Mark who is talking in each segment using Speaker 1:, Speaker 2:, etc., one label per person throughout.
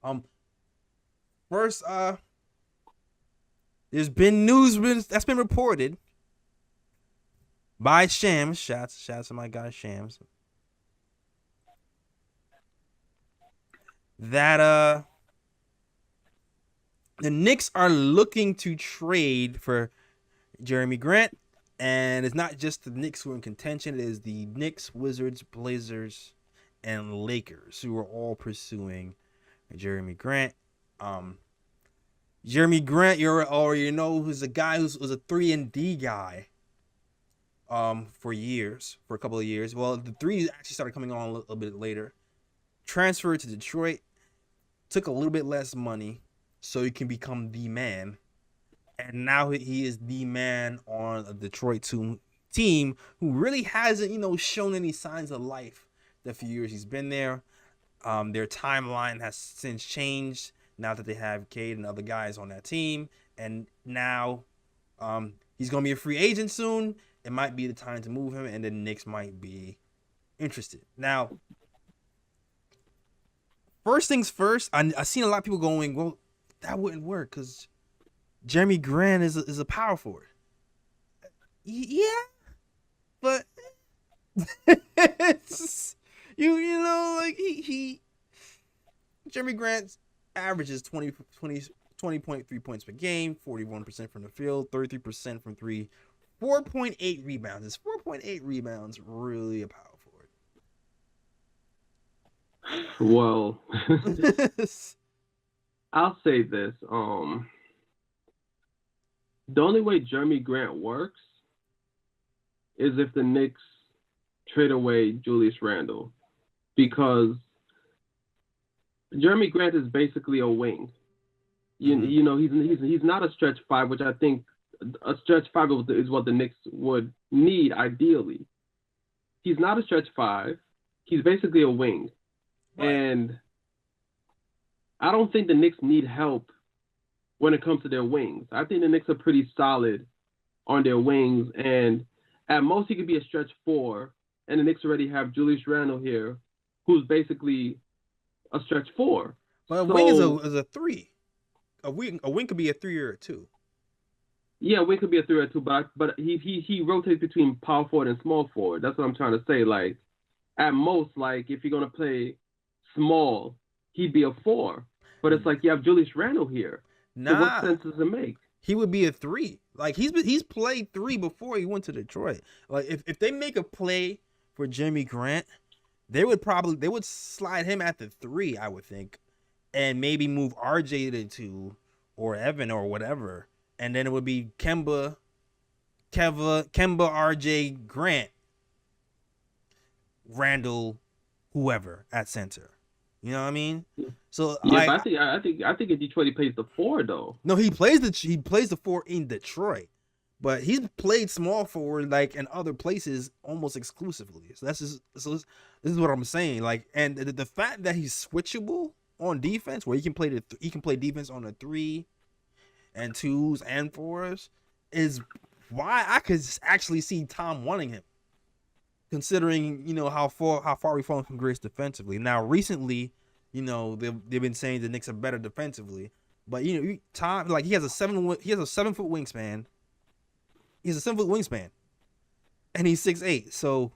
Speaker 1: Um, first, there's been news that's been reported by Shams. Shouts to my guy Shams. That the Knicks are looking to trade for Jerami Grant, and it's not just the Knicks who are in contention. It is the Knicks, Wizards, Blazers, and Lakers who are all pursuing Jerami Grant. Um, Jerami Grant, who's a guy who was a 3-and-D guy for a couple of years. Well, the three actually started coming on a little bit later. Transferred to Detroit, took a little bit less money so he can become the man. And now he is the man on a Detroit team who really hasn't, shown any signs of life the few years he's been there. Their timeline has since changed now that they have Cade and other guys on that team. And now he's going to be a free agent soon. It might be the time to move him, and the Knicks might be interested. Now, first things first, I seen a lot of people going, well, that wouldn't work because Jerami Grant is a power forward. Yeah, but it's, like he Jerami Grant averages 20.3 points per game, 41% from the field, 33% from three, 4.8 rebounds. Is 4.8 rebounds really a power
Speaker 2: Well,
Speaker 1: forward?
Speaker 2: I'll say this. The only way Jeremy Grant works is if the Knicks trade away Julius Randle, because Jeremy Grant is basically a wing. He's not a stretch five, which I think a stretch five is what the Knicks would need ideally. He's not a stretch five. He's basically a wing,
Speaker 1: Right.
Speaker 2: and I don't think the Knicks need help when it comes to their wings. I think the Knicks are pretty solid on their wings, and at most he could be a stretch four, and the Knicks already have Julius Randle here, who's basically a stretch four.
Speaker 1: But a wing
Speaker 2: So
Speaker 1: is a three. A wing could be a three or a two.
Speaker 2: yeah, wing could be a three or two, but he rotates between power forward and small forward. That's what I'm trying to say. Like at most, like if you're gonna play small, he'd be a four. But it's like you have Julius Randle here. So what
Speaker 1: Nah,
Speaker 2: sense does it make?
Speaker 1: he would be a three. Like he's played three before he went to Detroit. Like if they make a play for Jimmy Grant, they would slide him at the three, I would think, and maybe move RJ to two or Evan or whatever, and then it would be Kemba, RJ, Grant, Randall, whoever at center. You know what I mean? So
Speaker 2: Yeah, but I think in Detroit he plays the four though.
Speaker 1: no, he plays the four in Detroit, but he's played small forward like in other places almost exclusively. This is what I'm saying. Like, and the fact that he's switchable on defense, where he can play defense on the three and twos and fours, is why I could actually see Tom wanting him, considering how far we've fallen from grace defensively. Now, recently, they've been saying the Knicks are better defensively, but Tom, like, he has a 7 foot wingspan. He has a 7 foot wingspan, and he's 6'8". So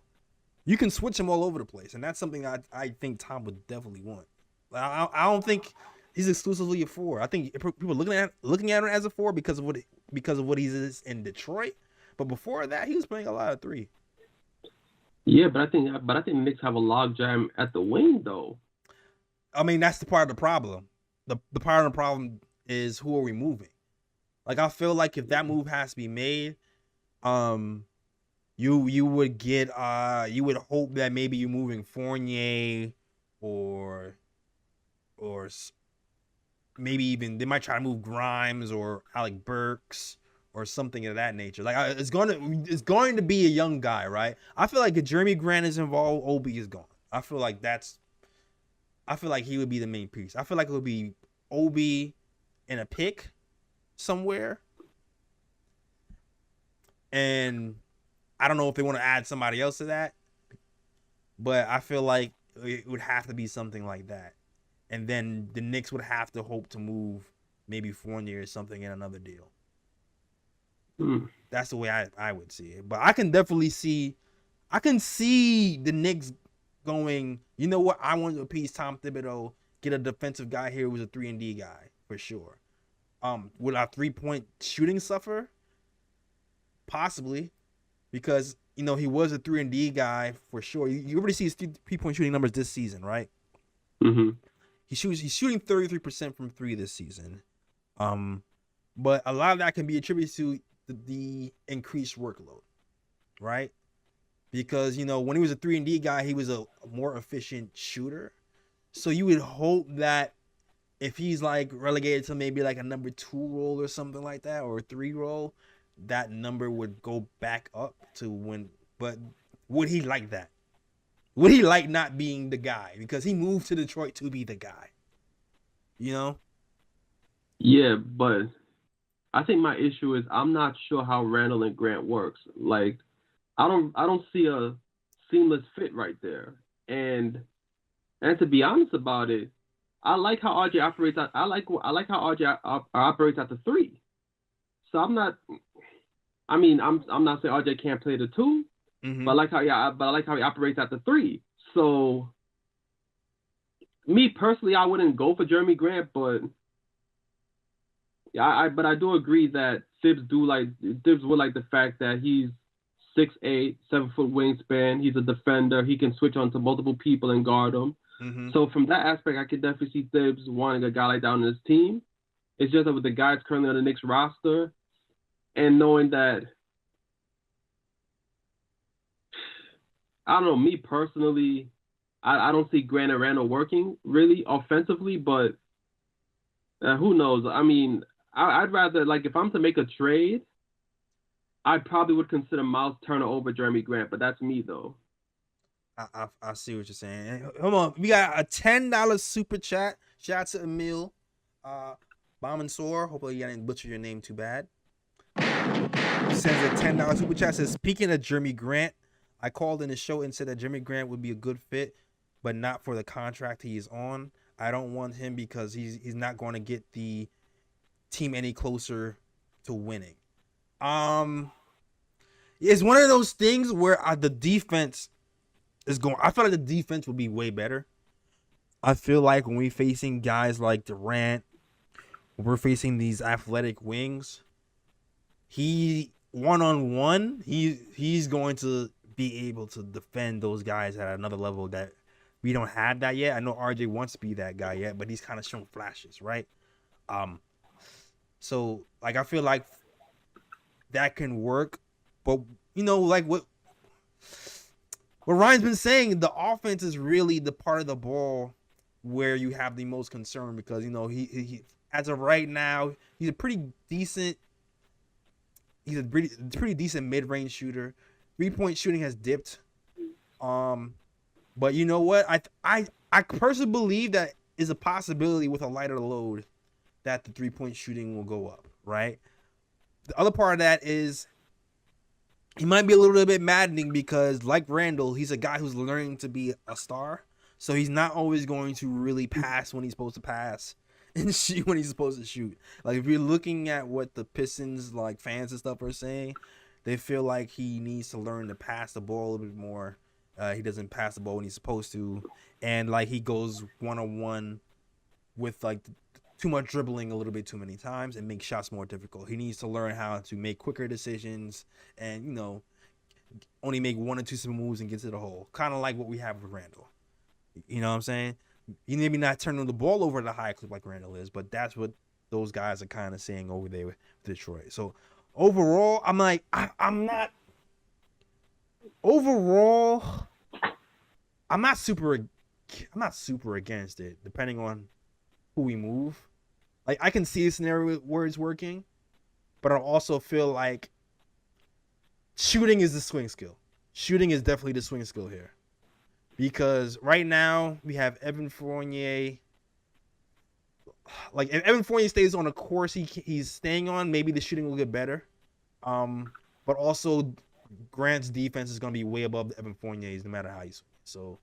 Speaker 1: you can switch him all over the place, and that's something I think Tom would definitely want. I don't think he's exclusively a four. I think people are looking at him as a four because of what he is in Detroit. But before that, he was playing a lot of three.
Speaker 2: Yeah, but I think the Knicks have a logjam at the wing though.
Speaker 1: I mean, that's the part of the problem. The part of the problem is, who are we moving? Like, I feel like if that move has to be made, um, you would you would hope that maybe you're moving Fournier, or or maybe even they might try to move Grimes or Alec Burks or something of that nature. Like, it's going to be a young guy, right? I feel like if Jeremy Grant is involved, Obi is gone. I feel like he would be the main piece. I feel like it would be Obi in a pick somewhere, and I don't know if they want to add somebody else to that, but I feel like it would have to be something like that. and then the Knicks would have to hope to move maybe Fournier or something in another deal. That's the way I would see it. But I can definitely see the Knicks going, you know what? I want to appease Tom Thibodeau, get a defensive guy here who's a 3-and-D guy for sure. Will our 3-point shooting suffer? Possibly, because he was a 3-and-D guy for sure. You already see his 3-point shooting numbers this season, right?
Speaker 2: Mm-hmm.
Speaker 1: He's shooting 33% from 3 this season. But a lot of that can be attributed to the increased workload, right? Because when he was a 3-and-D guy, he was a more efficient shooter. So you would hope that if he's like relegated to maybe like a number 2 role or something like that, or a 3 role, that number would go back up to when. But would he like that? Would he like not being the guy? Because he moved to Detroit to be the guy.
Speaker 2: Yeah, but I think my issue is I'm not sure how Randall and Grant works. Like, I don't see a seamless fit right there. And to be honest about it, I like how RJ operates. I like how RJ operates at the 3. So I'm not saying RJ can't play the 2, but I like how he operates at the 3. So me personally, I wouldn't go for Jerami Grant, but I do agree that Thibs would like the fact that he's 6'8", 7-foot wingspan. He's a defender. He can switch on to multiple people and guard them.
Speaker 1: Mm-hmm.
Speaker 2: So from that aspect, I could definitely see Thibs wanting a guy like that on his team. It's just that with the guys currently on the Knicks roster, and knowing that, I don't know, me personally, I don't see Grant and Randall working really offensively, but who knows? I mean, I'd rather, like, if I'm to make a trade, I probably would consider Myles Turner over Jerami Grant, but that's me though.
Speaker 1: I see what you're saying. Hold on, we got a $10 super chat. Shout out to Emil, Bomensor. Hopefully, I didn't butcher your name too bad. He sends a $10 super chat. Says, speaking of Jerami Grant, I called in the show and said that Jerami Grant would be a good fit, but not for the contract he is on. I don't want him because he's not going to get the team any closer to winning. It's one of those things where the defense is going. I feel like the defense would be way better. I feel like when we're facing guys like Durant, when we're facing these athletic wings, he one-on-one, he's going to be able to defend those guys at another level that we don't have that yet. I know RJ wants to be that guy yet, but he's kind of shown flashes, right? So like I feel like that can work, but like what Ryan's been saying, the offense is really the part of the ball where you have the most concern because he as of right now he's a pretty decent mid-range shooter. 3-point shooting has dipped. But you know what? I personally believe that is a possibility with a lighter load that the 3-point shooting will go up, right? The other part of that is he might be a little bit maddening because, like Randall, he's a guy who's learning to be a star. So he's not always going to really pass when he's supposed to pass and shoot when he's supposed to shoot. Like if you're looking at what the Pistons like fans and stuff are saying, they feel like he needs to learn to pass the ball a little bit more. He doesn't pass the ball when he's supposed to, and like he goes one-on-one with like too much dribbling a little bit too many times and makes shots more difficult. He needs to learn how to make quicker decisions and only make 1 or 2 simple moves and get to the hole. Kind of like what we have with Randall. You know what I'm saying? He maybe not turning the ball over at a high clip like Randall is, but that's what those guys are kind of saying over there with Detroit. So overall, I'm like, I'm not super against it, depending on who we move. Like I can see a scenario where it's working, but I also feel like shooting is the swing skill. Shooting is definitely the swing skill here. Because right now we have Evan Fournier. Like if Evan Fournier stays on a course he's staying on, maybe the shooting will get better. But also Grant's defense is going to be way above Evan Fournier's no matter how you swing. So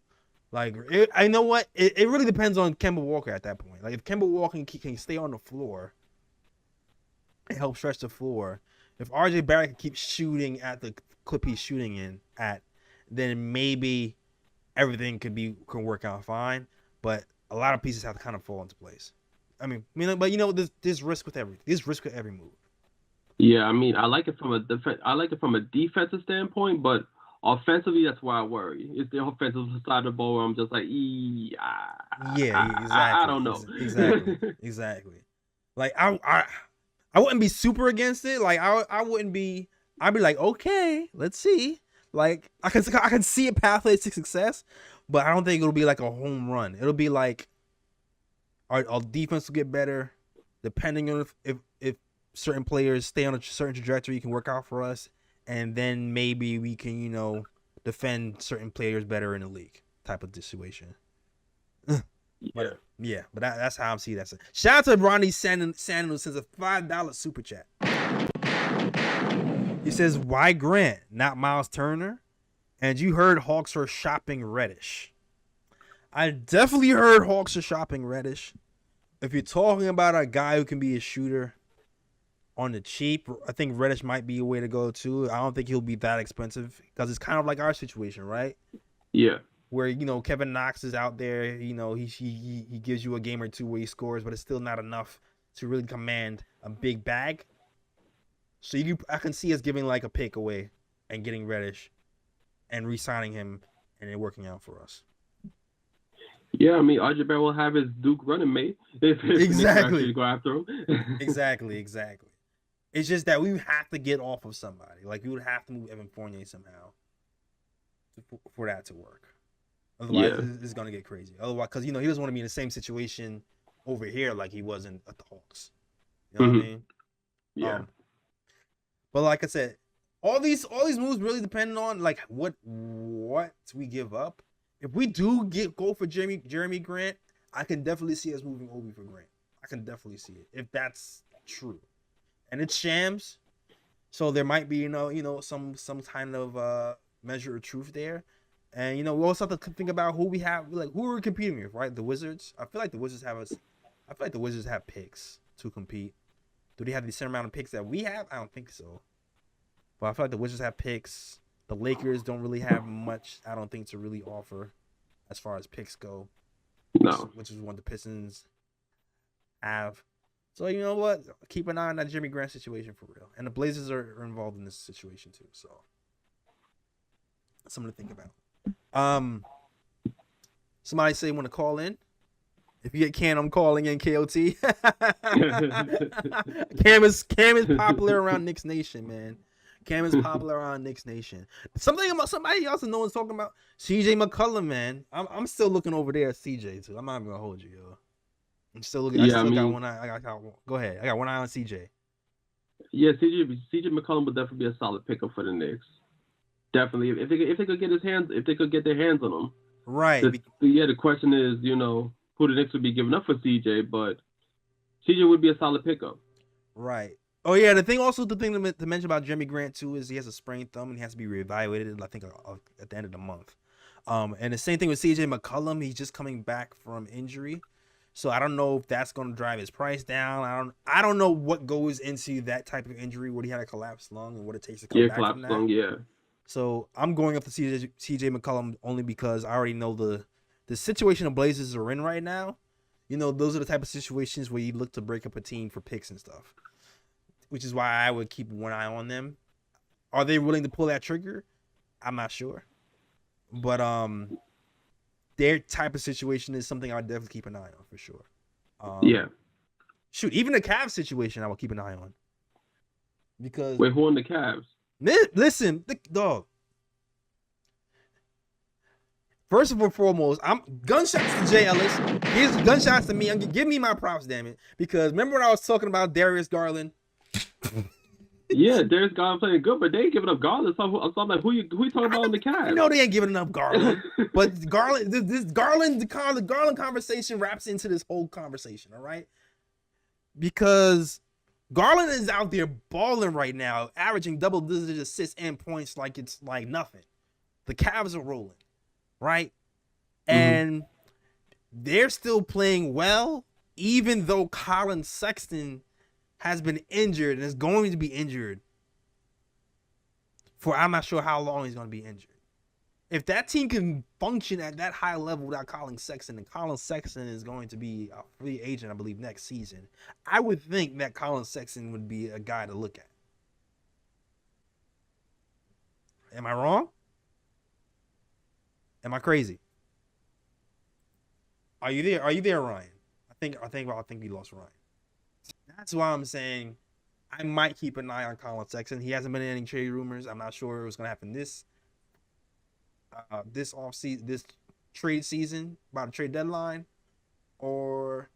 Speaker 1: Like, I know what it really depends on Kemba Walker at that point. Like, if Kemba Walker can stay on the floor and help stretch the floor, if RJ Barrett can keep shooting at the clip he's shooting in at, then maybe everything can work out fine. But a lot of pieces have to kind of fall into place. But there's risk with everything. There's risk with every move.
Speaker 2: Yeah, I mean, I like it from a defensive standpoint, but offensively, that's why I worry. It's the offensive side of the ball where I'm just like,
Speaker 1: exactly.
Speaker 2: I don't know.
Speaker 1: Exactly. Like I wouldn't be super against it. Like I wouldn't be. I'd be like, okay, let's see. Like I can see a pathway to success, but I don't think it'll be like a home run. It'll be like our defense will get better, depending on if certain players stay on a certain trajectory, can work out for us, and then maybe we can defend certain players better in the league type of situation. But that's how I'm seeing that. Shout out to Ronnie Sandin who sends a $5 super chat. He says, "Why Grant, not Myles Turner?" And you heard Hawks are shopping Reddish. I definitely heard Hawks are shopping Reddish. If you're talking about a guy who can be a shooter on the cheap, I think Reddish might be a way to go too. I don't think he'll be that expensive because it's kind of like our situation, right?
Speaker 2: Yeah.
Speaker 1: Where Kevin Knox is out there, he gives you a game or two where he scores, but it's still not enough to really command a big bag. So I can see us giving like a pick away and getting Reddish and re-signing him and it working out for us.
Speaker 2: Yeah, I mean, RJ Barrett will have his Duke running mate if
Speaker 1: exactly
Speaker 2: go after him.
Speaker 1: exactly. It's just that we have to get off of somebody. Like we would have to move Evan Fournier somehow for that to work. Otherwise, it's gonna get crazy. Otherwise, because he doesn't want to be in the same situation over here like he was at the Hawks. You know what I mean?
Speaker 2: Yeah.
Speaker 1: But like I said, all these moves really depend on like what we give up. If we do go for Jerami Grant, I can definitely see us moving Obi for Grant. I can definitely see it if that's true, and it's shams. So there might be some kind of measure of truth there, and we also have to think about who we have, like who we're competing with, right? The Wizards. I feel like the Wizards have picks to compete. Do they have the same amount of picks that we have? I don't think so. But I feel like the Wizards have picks. The Lakers don't really have much, I don't think, to really offer as far as picks go.
Speaker 2: No.
Speaker 1: Which is what the Pistons have. So you know what? Keep an eye on that Jimmy Grant situation for real. And the Blazers are involved in this situation too. So something to think about. Somebody say want to call in. If you get Cam, I'm calling in KOT. Cam is popular around Knicks Nation, man. Cam is popular around Knicks Nation. Something about somebody else no one's talking about. CJ McCollum, man. I'm still looking over there at CJ too. I'm not even gonna hold you, yo. I'm still looking.
Speaker 2: Yeah,
Speaker 1: got one eye. Go ahead. I got one eye on CJ.
Speaker 2: Yeah, CJ McCollum would definitely be a solid pickup for the Knicks. Definitely, if they could get their hands on him.
Speaker 1: Right.
Speaker 2: The question is, who the Knicks would be giving up for CJ, but CJ would be a solid pickup.
Speaker 1: Right. Oh yeah, the thing to mention about Jerami Grant too is he has a sprained thumb and he has to be reevaluated. I think at the end of the month. And the same thing with CJ McCollum. He's just coming back from injury, so I don't know if that's going to drive his price down. I don't know what goes into that type of injury. What he had a collapsed lung and what it takes to come back from that.
Speaker 2: Lung, yeah.
Speaker 1: So I'm going up to CJ McCollum only because I already know the situation the Blazers are in right now. Those are the type of situations where you look to break up a team for picks and stuff. Which is why I would keep one eye on them. Are they willing to pull that trigger? I'm not sure. But their type of situation is something I would definitely keep an eye on for sure.
Speaker 2: Yeah.
Speaker 1: Shoot, even the Cavs situation I will keep an eye on. Because
Speaker 2: wait, who on the Cavs?
Speaker 1: Listen, dog. First and foremost, I'm gunshots to Jay Ellis. Here's gunshots to me. Give me my props, damn it. Because remember when I was talking about Darius Garland?
Speaker 2: Yeah, Darius Garland playing good, but they ain't giving up Garland. So I'm like, who you talking about on the Cavs?
Speaker 1: I know they ain't giving up Garland, but the Garland conversation wraps into this whole conversation, all right? Because Garland is out there balling right now, averaging double-digit assists and points like it's like nothing. The Cavs are rolling, right? And they're still playing well, even though Colin Sexton has been injured and is going to be injured for I'm not sure how long he's going to be injured. If that team can function at that high level without Colin Sexton, and Colin Sexton is going to be a free agent, I believe, next season, I would think that Colin Sexton would be a guy to look at. Am I wrong? Am I crazy? Are you there? Are you there, Ryan? I think we lost Ryan. That's why I'm saying I might keep an eye on Colin Sexton. He hasn't been in any trade rumors. I'm not sure what's going to happen this off season, this trade season, by the trade deadline, or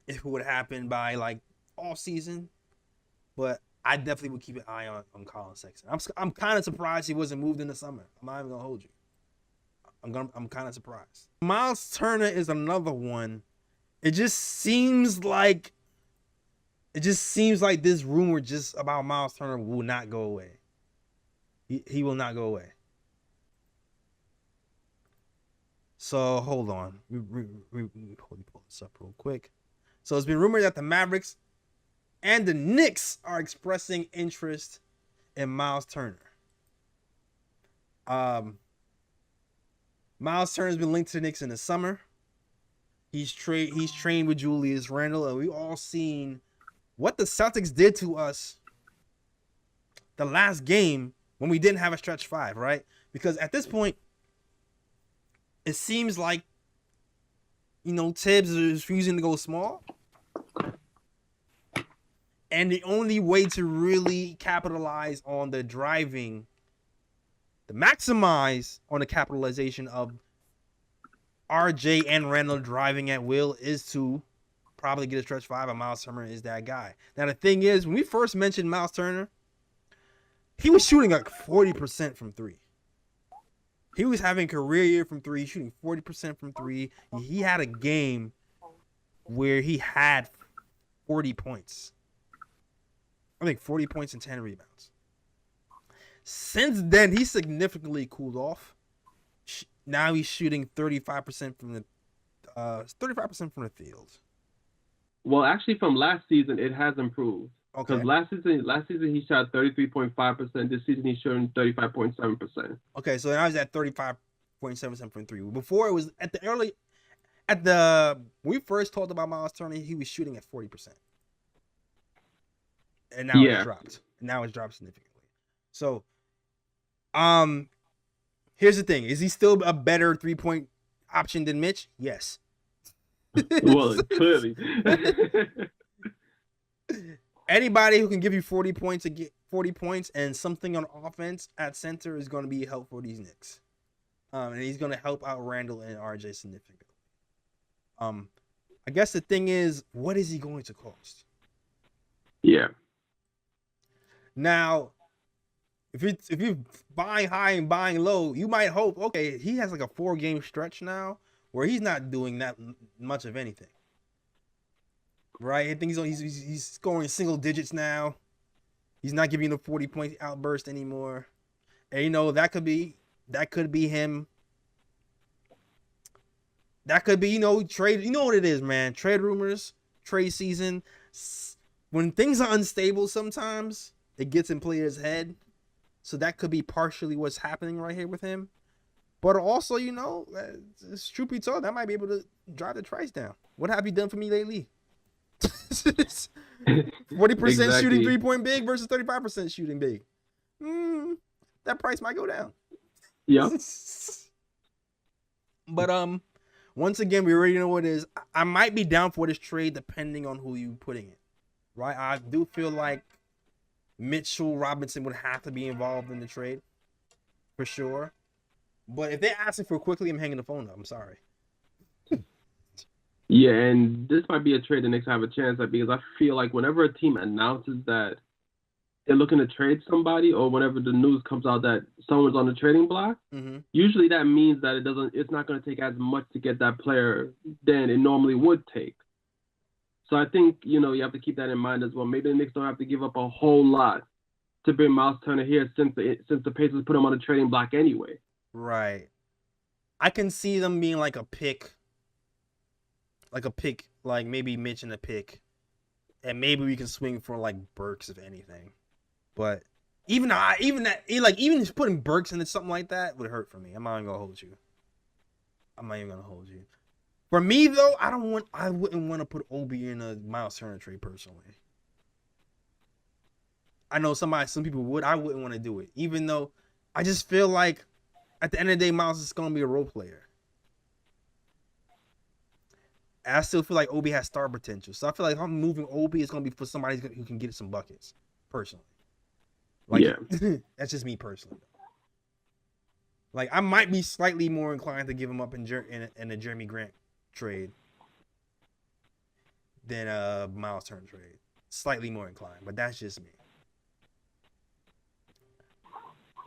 Speaker 1: if it would happen by like off season. But I definitely would keep an eye on Colin Sexton. I'm kind of surprised he wasn't moved in the summer. I'm not even gonna hold you. I'm kind of surprised. Myles Turner is another one. It just seems like this rumor just about Myles Turner will not go away. He will not go away. So hold on. Let me pull this up real quick. So it's been rumored that the Mavericks and the Knicks are expressing interest in Myles Turner. Myles Turner has been linked to the Knicks in the summer. He's trained with Julius Randle, and we all seen what the Celtics did to us the last game when we didn't have a stretch five, right? Because at this point, it seems like, Tibbs is refusing to go small. And the only way to really capitalize on the driving, to maximize on the capitalization of RJ and Randall driving at will, is to probably get a stretch five, and Myles Turner is that guy. Now, the thing is, when we first mentioned Myles Turner, he was shooting like 40% from three. He was having a career year from three, shooting 40% from three. He had a game where he had 40 points. I think 40 points and 10 rebounds. Since then, he significantly cooled off. Now he's shooting 35% from the field.
Speaker 2: Well, actually, from last season, it has improved.
Speaker 1: Okay.
Speaker 2: Because last season he shot 33.5%. This season he's shooting 35.7%.
Speaker 1: Okay, so now he's at 35.7% from three. Before, it was when we first talked about Myles Turner, he was shooting at 40%. And now it's dropped. Now it's dropped significantly. So, here's the thing: is he still a better 3-point option than Mitch? Yes.
Speaker 2: Well, clearly.
Speaker 1: Anybody who can give you 40 points and something on offense at center is going to be helpful for these Knicks. And he's going to help out Randall and RJ significantly. I guess the thing is, what is he going to cost?
Speaker 2: Yeah.
Speaker 1: Now, if you're buying high and buying low, you might hope, okay, he has like a 4-game stretch now where he's not doing that much of anything. Right? I think he's scoring single digits now. He's not giving you the 40-point outburst anymore. And that could be him. That could be, trade. You know what it is, man. Trade rumors, trade season. When things are unstable sometimes, it gets in players' head. So that could be partially what's happening right here with him. But also, it's truth be told, that might be able to drive the price down. What have you done for me lately? 40% exactly. Shooting 3-point big versus 35% shooting big. That price might go down.
Speaker 2: Yeah.
Speaker 1: But once again, we already know what it is. I might be down for this trade depending on who you putting in. Right? I do feel like Mitchell Robinson would have to be involved in the trade for sure. But if they're asking for quickly, I'm hanging the phone up. I'm sorry.
Speaker 2: Yeah, and this might be a trade the Knicks have a chance at, because I feel like whenever a team announces that they're looking to trade somebody, or whenever the news comes out that someone's on the trading block, usually that means that it's not going to take as much to get that player than it normally would take. So I think, you have to keep that in mind as well. Maybe the Knicks don't have to give up a whole lot to bring Myles Turner here since the Pacers put him on the trading block anyway.
Speaker 1: Right. I can see them being like a pick, like maybe Mitch and a pick, and maybe we can swing for like Burks if anything. But even just putting Burks into something like that would hurt for me. I'm not even gonna hold you. For me though, I wouldn't want to put Obi in a Myles Turner trade personally. I know some people would. I wouldn't want to do it, even though I just feel like at the end of the day, Myles is gonna be a role player. And I still feel like Obi has star potential. So I feel like if I'm moving Obi, it's gonna be for somebody who can get some buckets. Personally, like that's just me personally. Like I might be slightly more inclined to give him up in a Jerami Grant trade than a Myles Turner trade. Slightly more inclined, but that's just me.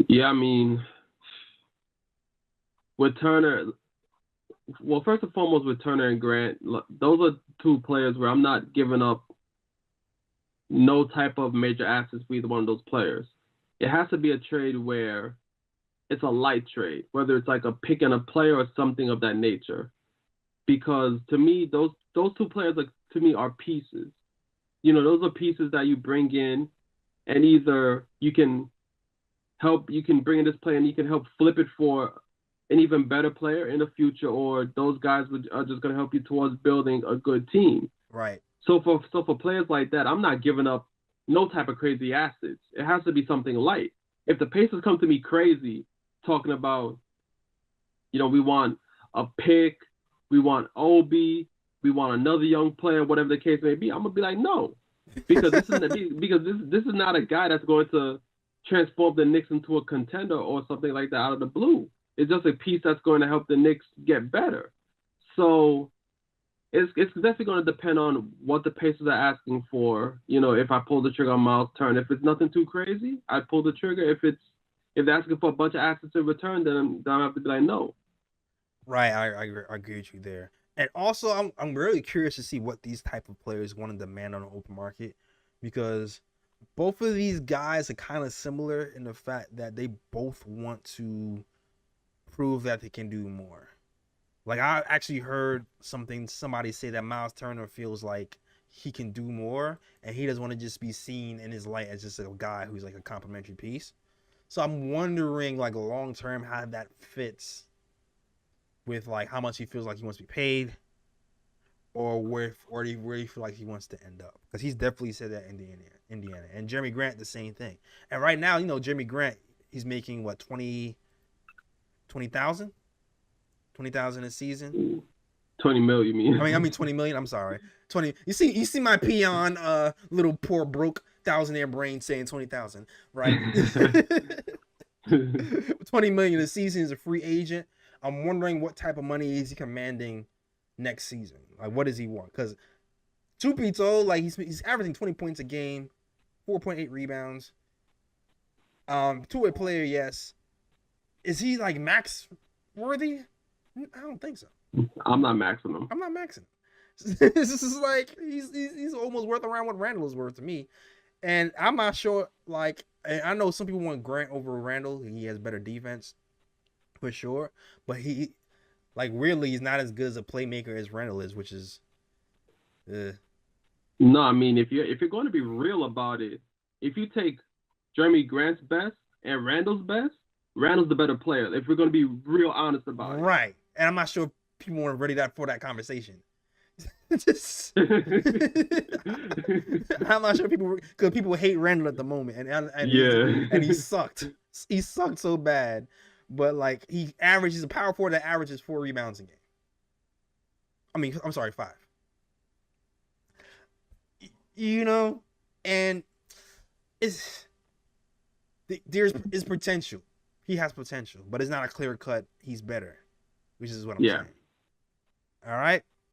Speaker 2: Yeah, I mean, with Turner, well, first and foremost, with Turner and Grant, those are two players where I'm not giving up no type of major assets for either one of those players. It has to be a trade where it's a light trade, whether it's like a pick and a player or something of that nature. Because to me, those two players, to me, are pieces. You know, those are pieces that you bring in, and either you can bring in this player and you can help flip it for an even better player in the future, or those guys are just going to help you towards building a good team.
Speaker 1: Right.
Speaker 2: So for players like that, I'm not giving up no type of crazy assets. It has to be something light. If the Pacers come to me crazy, talking about, you know, we want a pick, we want Obi, we want another young player, whatever the case may be, I'm gonna be like, no, because this is not a guy that's going to transform the Knicks into a contender or something like that out of the blue. It's just a piece that's going to help the Knicks get better. So it's definitely going to depend on what the Pacers are asking for. You know, if I pull the trigger on Myles Turner, if it's nothing too crazy, I pull the trigger. If they're asking for a bunch of assets in return, then I have to be like, no.
Speaker 1: Right, I agree with you there. And also, I'm really curious to see what these type of players want to demand on the open market, because both of these guys are kind of similar in the fact that they both want to prove that they can do more. Like I actually heard somebody say that Myles Turner feels like he can do more, and he doesn't want to just be seen in his light as just a guy who's like a complimentary piece. So I'm wondering, like, long term, how that fits with like how much he feels like he wants to be paid, or where you feel like he wants to end up. Because he's definitely said that in Indiana, and Jerami Grant the same thing. And right now, you know, Jerami Grant, he's making what, 20,000 a season.
Speaker 2: 20 million, you mean?
Speaker 1: I mean 20 million. I'm sorry, 20. You see my peon, little poor broke thousandaire brain saying 20,000, right? 20 million a season as a free agent. I'm wondering what type of money is he commanding next season. Like, what does he want? Because truth be told, like he's averaging 20 points a game, 4.8 rebounds. Two-way player, yes. Is he like max worthy? I don't think so.
Speaker 2: I'm not maxing him.
Speaker 1: I'm not maxing. This is like he's almost worth around what Randall is worth to me, and I'm not sure. Like, I know some people want Grant over Randall. He has better defense, for sure. But he, like, really, he's not as good as a playmaker as Randall is, which is.
Speaker 2: No, I mean, if you're going to be real about it, if you take Jerami Grant's best and Randall's best, Randall's the better player. If we're going to be real honest about it,
Speaker 1: right? And I'm not sure if people want to ready for that conversation. Just, I'm not sure because people hate Randall at the moment, and he sucked. He sucked so bad, but like he's a power forward that averages 4 rebounds a game. I mean, I'm sorry, 5. You know, and there's potential. He has potential, but it's not a clear cut. He's better, which is what I'm saying. All right.